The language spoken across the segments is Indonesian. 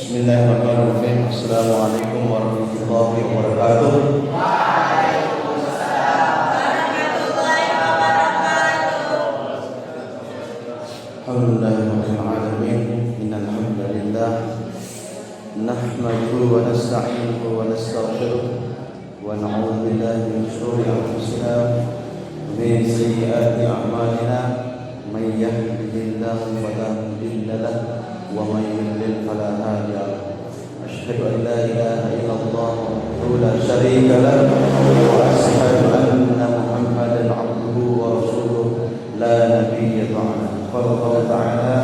Bismillahirrahmanirrahim. Assalamualaikum warahmatullahi wabarakatuh. Alhamdulillahirabbil alamin. Innal hamdalillah nahmaduhu wa nasta'inuhu wa nastaghfiruh wa na'udzu billahi min shururi anfusina wa min sayyiati a'malina. May yahdihillahu fala mudilla lahu wa may yudlil fala hadiya lahu. Asyhadu an la ilaha illallah wahdahu la syarika lahu wa asyhadu anna Muhammadan 'abduhu wa rasuluh la nabiyya ba'dahu. Qala Allah ta'ala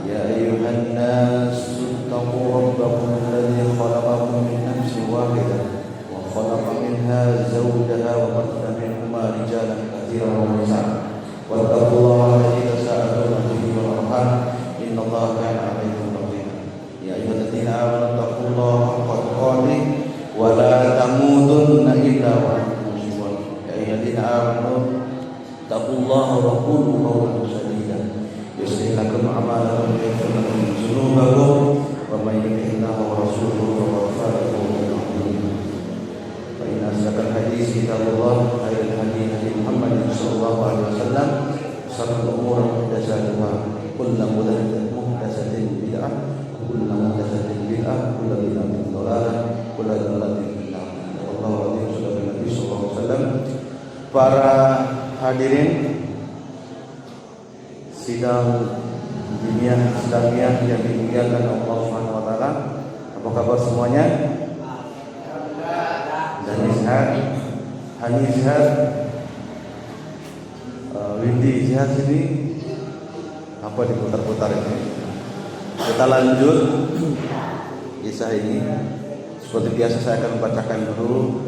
ya ayyuhan nas ittaqu rabbakum alladzi khalaqakum min nafsin wahidah wa khalaqa minha zawjaha wa batha minhuma rijalan katsiran wa nisaa. Wattaqullaha alladzi tasaaluna bihi wal arham innallaha kana 'alaykum raqiba. Ya ayyuhalladzina amanu taqullaha haqqa tuqatih wa la tamutunna illa wa antum muslimun. Ya ayyuhalladzina amanu taqullaha wa qulu qawlan sadida yuslih lakum a'malakum wa yaghfir lakum dhunubakum wa may yuti'illah wa rasulahu faqad faza fawzan 'azima. Fa inna asdaqal hadits kitabullah khairul hadi Muhammad sallallahu alaihi wasallam syarrul umuri muhdatsatuha kullu muhdatsatin bid'ah kullu muhdatsatin bid'ah kullu bid'atin dhalalah kullu dhalalatin finnar. Wallahu a'lam bishawab. Nabi sallallahu alaihi wasallam. Para hadirin sidang dunia Islamiyah yang dimuliakan Allah Subhanahu wa taala. Apa kabar semuanya? Dan sehat, Hani sehat, Windy sehat sini. Apa diputar-putar ini? Kita lanjut kisah ini. Seperti biasa saya akan membacakan dulu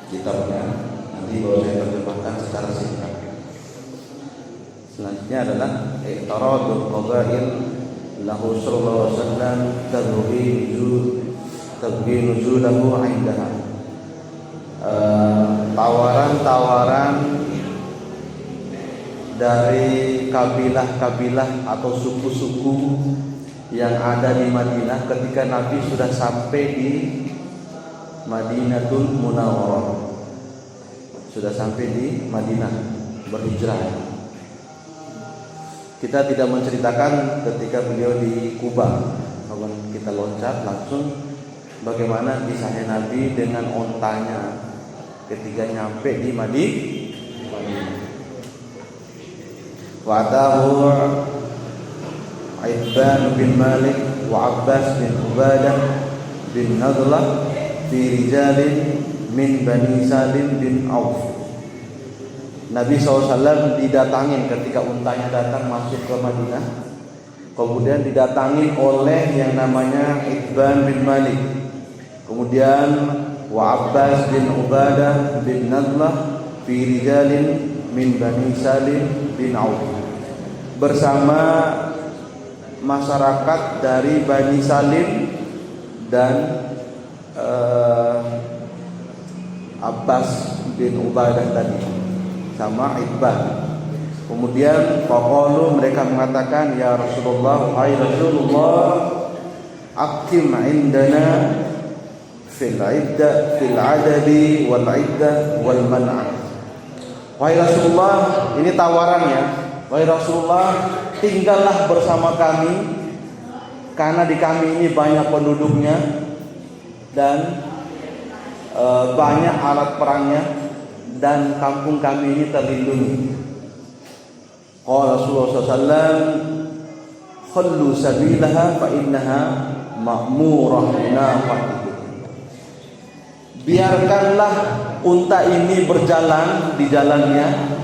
kitabnya. Nanti baru saya terjemahkan secara singkat. Selanjutnya adalah i'taradul qabail lahu sallallahu alaihi wasallam tabghi nuzulahu 'indaha. Tawaran-tawaran dari kabilah-kabilah atau suku-suku yang ada di Madinah ketika Nabi sudah sampai di Madinatul Munawwarah. Sudah sampai di Madinah, berhijrah. Kita tidak menceritakan ketika beliau di Kuba, kita loncat langsung bagaimana kisahnya Nabi dengan ontanya ketika nyampe di Madinah. Wa'atahu Ibban bin Malik wa Abbas bin Ubadah bin Nadlah fi rijalin min Bani Salim bin Auf. Nabi SAW didatangin ketika untanya datang masuk ke Madinah. Kemudian didatangin oleh yang namanya Ibban bin Malik. Kemudian wa Abbas bin Ubadah bin Nadlah fi rijalin min Bani Salim bin Auf. Bersama masyarakat dari Bani Salim dan Abbas bin Ubadah tadi sama Ibban. Kemudian faqalu, mereka mengatakan, ya Rasulullah, hai Rasulullah, aqim indana fil adadi wal iddah wal man'ah. Wahai Rasulullah, ini tawarannya. Wahai Rasulullah, tinggallah bersama kami karena di kami ini banyak penduduknya dan banyak alat perangnya dan kampung kami ini terlindungi. Qala Rasulullah SAW, khallu sabilaha fa innaha ma'murah binafatihi. Biarkanlah unta ini berjalan di jalannya,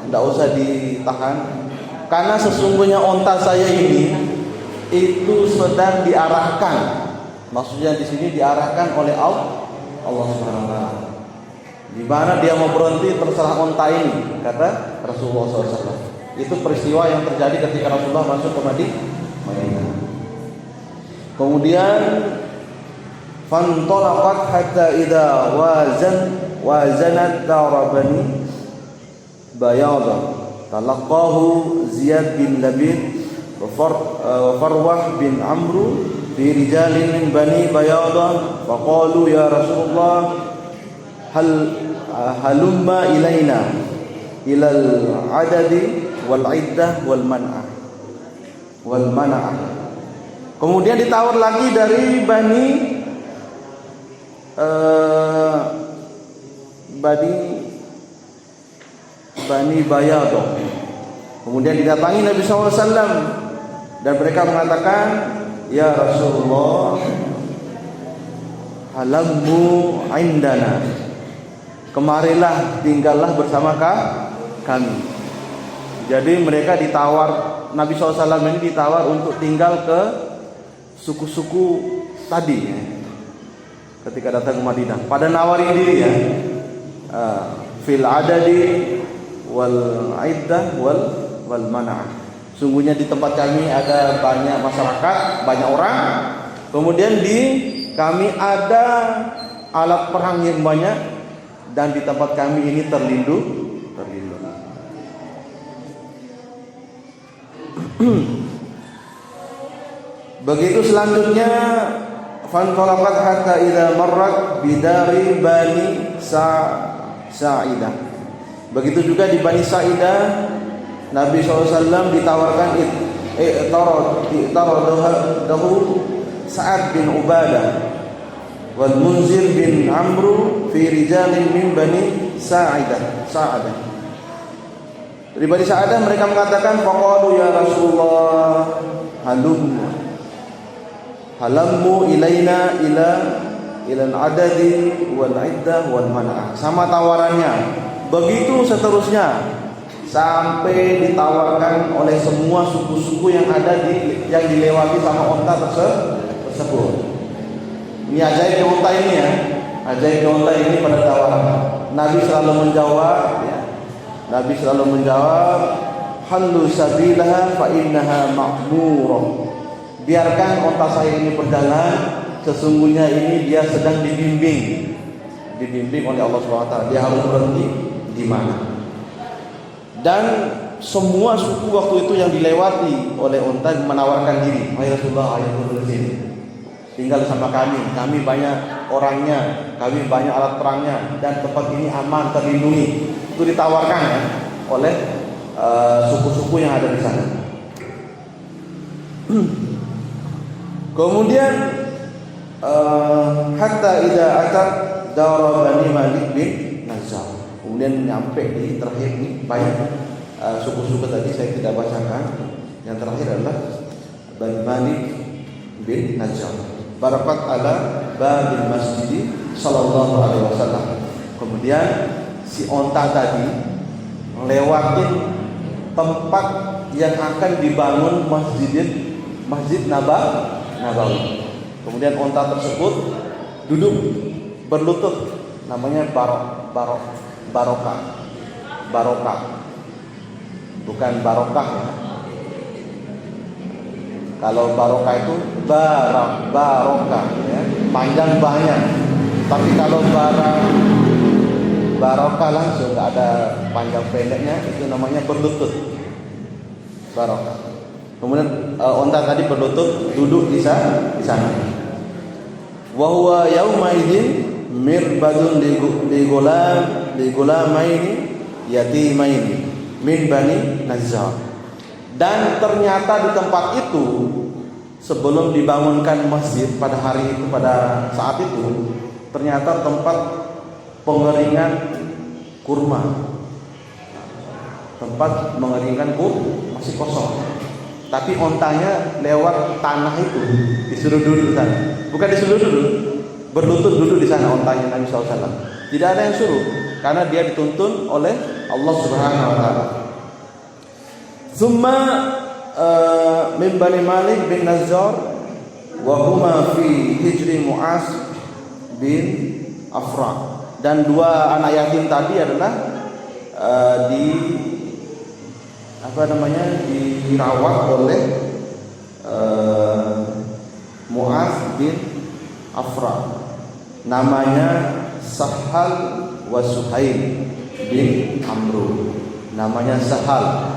tidak usah ditahan, karena sesungguhnya unta saya ini itu sedang diarahkan. Maksudnya di sini diarahkan oleh Allah Subhanahu wa taala. Di mana dia mau berhenti terserah unta ini, kata Rasulullah SAW. Itu peristiwa yang terjadi ketika Rasulullah masuk ke Madinah. Kemudian fantalaqat hatta idza wazanat darabani bayada talaqahu Ziyad bin Labid Farwah bin Amru fi rijalin min Bani Bayadah faqalu ya Rasulullah halumma ilaina ilal adadi wal iddah wal man'ah. Kemudian ditawar lagi dari Bani Bayadah. Kemudian didatangi Nabi SAW dan mereka mengatakan, ya Rasulullah, halammu indana, kemarilah, tinggallah bersama kami. Jadi mereka ditawar, Nabi SAW ini ditawar untuk tinggal ke suku-suku tadi ya, ketika datang ke Madinah. Pada nawarin diri ya, fil adadi wal iddah wal man'ah. Sungguhnya di tempat kami ada banyak masyarakat, banyak orang. Kemudian di kami ada alat perang yang banyak, dan di tempat kami ini terlindung. Begitu selanjutnya, fanqalabat hatta idza marrat bidari Bani Sa'idah. Begitu juga di Bani Sa'idah, Nabi SAW ditawarkan i'taradahu Sa'ad bin Ubadah wal Munzir bin Amru fi rijalin min Bani Sa'idah. Dari Bani Sa'idah mereka mengatakan, faqalu ya Rasulullah halammu ilaina ilal adadi wal iddah wal man'ah. Sama tawarannya. Begitu seterusnya sampai ditawarkan oleh semua suku-suku yang ada yang dilewati sama onta tersebut. Ini ajaibnya onta ini ya. Ajaibnya onta ini pada tawaran. Nabi selalu menjawab ya. Hallu sabilaha fa innaha ma'murah. Biarkan onta saya ini berjalan, sesungguhnya ini dia sedang dibimbing oleh Allah SWT. Dia harus berhenti di mana. Dan semua suku waktu itu yang dilewati oleh onta menawarkan diri, "Hai Rasulullah, ayo turun ke sini. Tinggal sama kami banyak orangnya, kami banyak alat perangnya, dan tempat ini aman, terlindungi." Itu ditawarkan ya oleh suku-suku yang ada di sana. Kemudian hatta idza atat dara Bani Malik bin Nazar. Kemudian nyampe di terakhir ini banyak suku-suku tadi saya tidak bacakan. Yang terakhir adalah Bani Malik bin Najjar. Barakat ala babil masjid sallallahu alaihi wasallam. Kemudian si onta tadi melewatin tempat yang akan dibangun Masjid Nabawi. Kemudian onta tersebut duduk berlutut, namanya barokah, bukan barokah ya. Kalau barokah itu barokah ya, panjang banyak. Tapi kalau barokah langsung, nggak ada panjang pendeknya, itu namanya berlutut, barokah. Kemudian onta tadi berlutut duduk di sana. Wa huwa yauma idzin mirbadun li gulamaini yatimaini min Bani Nazar. Dan ternyata di tempat itu, sebelum dibangunkan masjid pada hari itu, pada saat itu, ternyata tempat pengeringan kurma, tempat mengeringkan kurma masih kosong. Tapi ontanya lewat tanah itu disuruh duduk di sana. Bukan disuruh duduk, berlutut duduk di sana ontanya Nabi SAW. Tidak ada yang suruh, karena dia dituntun oleh Allah Subhanahu Wa Taala. Summa min Bani Malik bin Nazar wa huma fi hijri Mu'az bin Afra. Dan dua anak yatim tadi adalah dirawat oleh Mu'az bin Afra. Namanya Sahal wa Suhail bin Amru. Namanya Sahal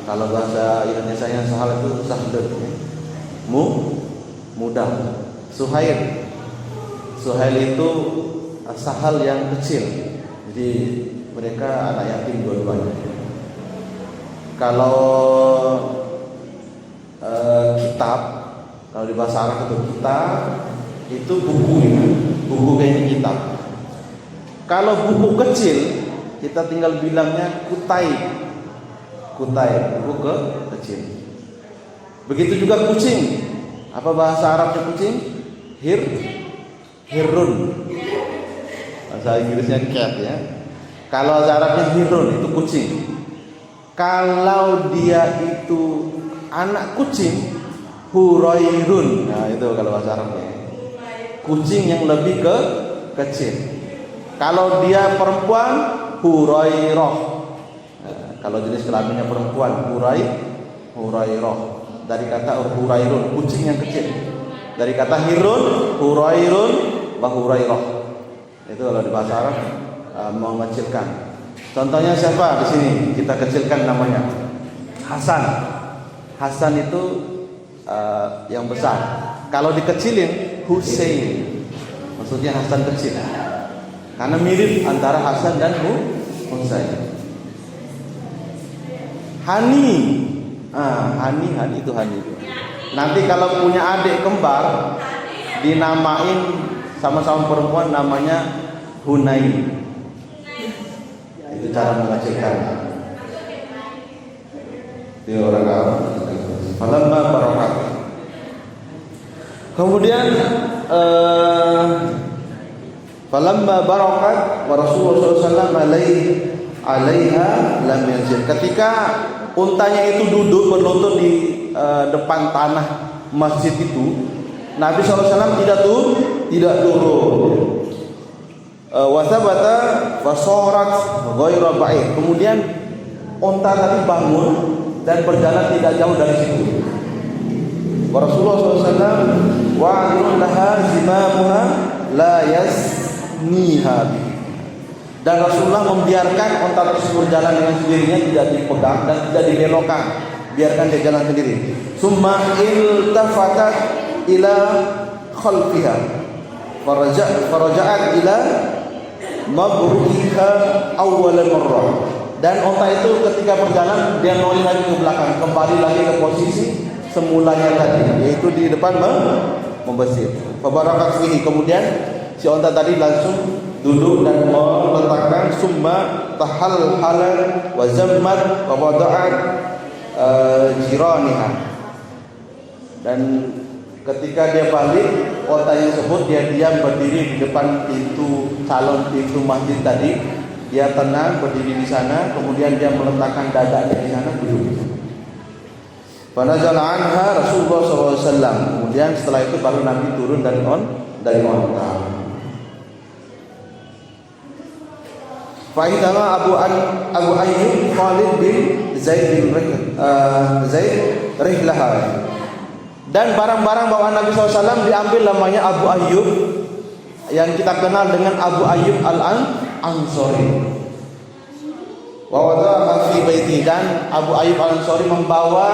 Kalau bahasa Indonesianya sahal itu sahdud, ya. Mudah. Suhail itu sahal yang kecil. Jadi mereka anak yatim dua-duanya. Kalau kitab, kalau di bahasa Arab itu kitab, itu buku ini, buku kayaknya kitab. Kalau buku kecil, kita tinggal bilangnya kutai, buku kecil. Begitu juga kucing. Apa bahasa Arabnya kucing? Hirun. Bahasa Inggrisnya cat, ya. Kalau bahasa Arabnya hirun, itu kucing. Kalau dia itu anak kucing, hurairun. Nah, itu kalau bahasa Arabnya. Kucing yang lebih kecil. Kalau dia perempuan, hurairah. Nah, kalau jenis kelaminnya perempuan, hurairah. Dari kata hurairun, kucing yang kecil. Dari kata hirun, hurairun, hurairah. Itu kalau di bahasa Arab mengecilkan. Contohnya siapa di sini? Kita kecilkan namanya Hasan. Hasan itu yang besar. Kalau dikecilin Hussein. Maksudnya Hasan kecil. Karena mirip antara Hasan dan Hussein. Hani itu. Nanti kalau punya adik kembar dinamain sama-sama perempuan namanya Hunain. Itu cara mengecilkan. Dia orang Arab. Falamma barakat. Kemudian falamma barakat wa Rasulullah sallallahu alaiha lam yanzil. Ketika untanya itu duduk berlutut di depan tanah masjid itu, Nabi SAW tidak turun. Wasabata fasorat ghairu ba'id. Kemudian unta tadi bangun dan berjalan tidak jauh dari situ. Rasulullah SAW wa'adun laha zimamuha la yasniha. Dan Rasulullah membiarkan unta tersebut berjalan dengan sendirinya, tidak dipegang dan tidak dibelokkan, biarkan dia jalan sendiri. Summa iltafatat ila khalfiha faraja'at ila mabrukiha awwal marrah. Dan unta itu ketika berjalan dia noleh lagi ke belakang, kembali lagi ke posisi semulanya tadi, yaitu di depan membersih. Fabarakat fihi. Kemudian si unta tadi langsung duduk dan meletakkan summa tahalhalan wa zammat wa wada'at jiraniha. Dan ketika dia balik, unta tersebut dia diam berdiri di depan calon pintu masjid tadi. Dia tenang berdiri di sana, kemudian dia meletakkan dadanya di sana, duduk. Fanazala anha Rasulullah SAW. Kemudian setelah itu baru Nabi turun dari onta. Fa'idama Abu Ayyub Khalid bin Zaid Rihlaha. Dan barang-barang bawaan Nabi SAW diambil, namanya Abu Ayyub, yang kita kenal dengan Abu Ayyub Al-Ansori. Wa wada'a fi baiti. Dan Abu Ayyub Al-Ansori membawa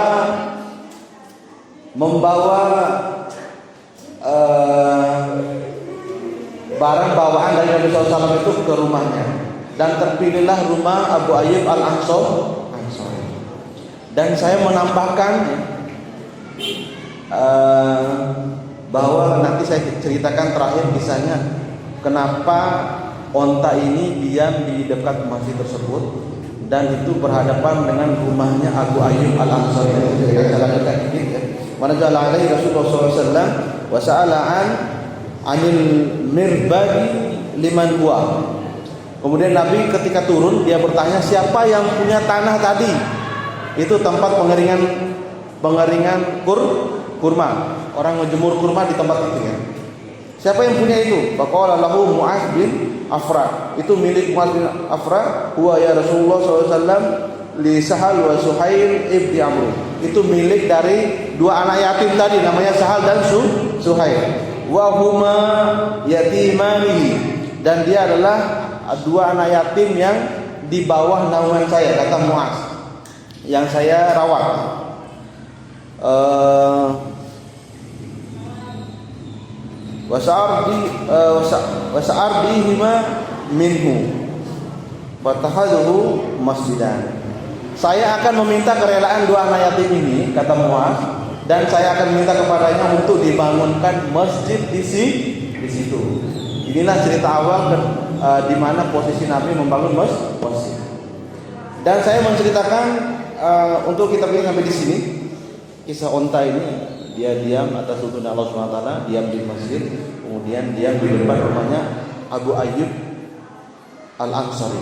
barang bawaan dari Nabi SAW itu ke rumahnya. Dan terpilihlah rumah Abu Ayyub Al-Ansori. Dan saya menambahkan bahwa nanti saya ceritakan terakhir kisahnya kenapa onta ini diam di dekat masjid tersebut dan itu berhadapan dengan rumahnya Abu Ayyub Al-Ansori. Saya lanjutkan sedikit ya. Manazala alaihi Rasulullah SAW wa sa'ala anil mirbadi liman huwa. Kemudian Nabi ketika turun dia bertanya, siapa yang punya tanah tadi? Itu tempat pengeringan kurma. Orang menjemur kurma di tempat itu ya. Siapa yang punya itu? Faqala lahu Mu'adz bin Afra. Itu milik Mu'adz bin Afra. Huwa ya Rasulullah SAW li Sahal wa Suhail ibni Amr. Itu milik dari dua anak yatim tadi, namanya Sahal dan Suhail. Wa huma yatimani. Dan dia adalah dua anak yatim yang di bawah naungan saya, kata Mu'adz. yang saya rawat. Wasa'ardihima minhu fatahaduhu masjidan. Saya akan meminta kerelaan dua anak yatim ini, kata Muaz, dan saya akan minta kepadanya untuk dibangunkan masjid di situ. Inilah cerita awal di mana posisi Nabi membangun masjid. Dan saya menceritakan untuk kita pilih sampai di sini kisah onta ini. Dia diam atas tuntunan Allah SWT, diam di masjid, kemudian diam di depan rumahnya Abu Ayyub Al-Ansari.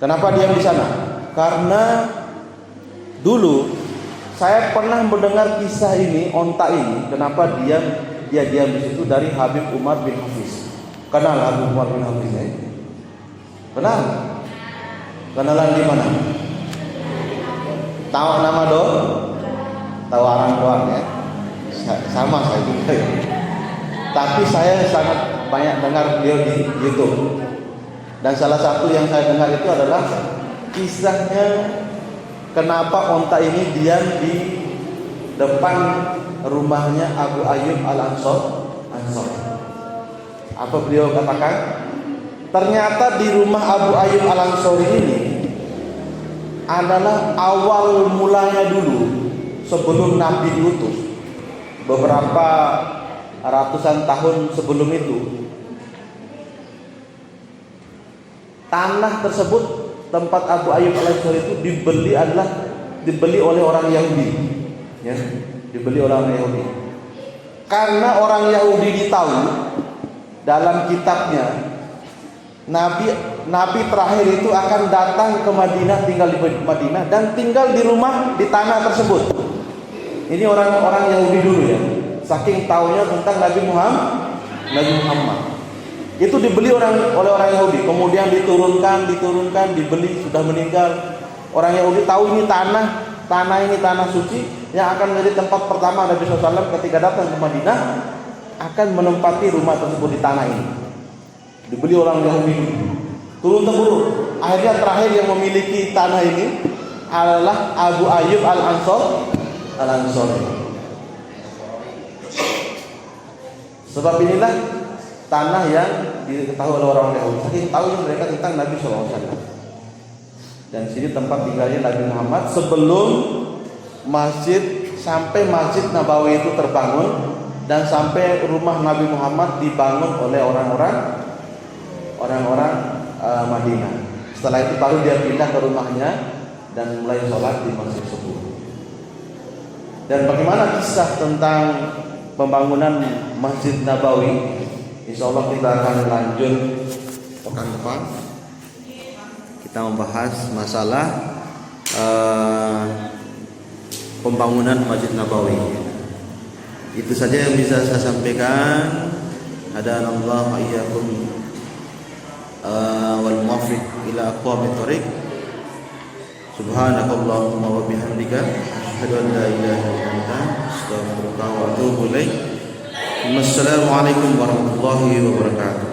Kenapa diam di sana? Karena dulu saya pernah mendengar kisah ini, onta ini. Kenapa dia diam di situ dari Habib Umar bin Hafiz. Kenal Habib Umar bin Hafiz ini? Kenal? Kenalan di mana? Tahu nama dong? Tahu orang doang ya. Sama saya juga ya. Tapi saya sangat banyak dengar beliau di YouTube. Dan salah satu yang saya dengar itu adalah kisahnya kenapa onta ini diam di depan rumahnya Abu Ayyub Al-Ansari. Apa beliau katakan? Ternyata di rumah Abu Ayyub Al-Ansari ini adalah awal mulanya dulu sebelum Nabi diutus. Beberapa ratusan tahun sebelum itu, tanah tersebut, tempat Abu Ayyub Al-Ansari itu dibeli oleh orang Yahudi, ya, dibeli oleh orang Yahudi. Karena orang Yahudi tahu dalam kitabnya Nabi terakhir itu akan datang ke Madinah, tinggal di Madinah dan tinggal di rumah di tanah tersebut. Ini orang-orang Yahudi dulu ya, saking taunya tentang Nabi Muhammad. Itu dibeli oleh orang Yahudi, kemudian diturunkan, dibeli, sudah meninggal. Orang Yahudi tahu ini tanah suci yang akan menjadi tempat pertama Nabi SAW ketika datang ke Madinah, akan menempati rumah tersebut di tanah ini. Dibeli orang Yahudi, turun temurun. Akhirnya terakhir yang memiliki tanah ini adalah Abu Ayyub Al-Ansari. Sebab inilah tanah yang diketahui oleh orang Yahudi. Saking tahu mereka tentang Nabi SAW. Dan sini tempat tinggalnya Nabi Muhammad sebelum sampai Masjid Nabawi itu terbangun dan sampai rumah Nabi Muhammad dibangun oleh orang-orang Madinah. Setelah itu baru dia pindah ke rumahnya dan mulai sholat di masjid tersebut. Dan bagaimana kisah tentang pembangunan Masjid Nabawi? Insya Allah kita akan lanjut pekan depan. Kita membahas masalah pembangunan Masjid Nabawi. Itu saja yang bisa saya sampaikan. Hadanallahu iyyakum wal muwaffiq ila aqwamit thoriq. Subhanakallahumma wa bihamdika asyhadu an la ilaha illa anta astaghfiruka wa atubu ilaik. Wassalamualaikum warahmatullahi wabarakatuh.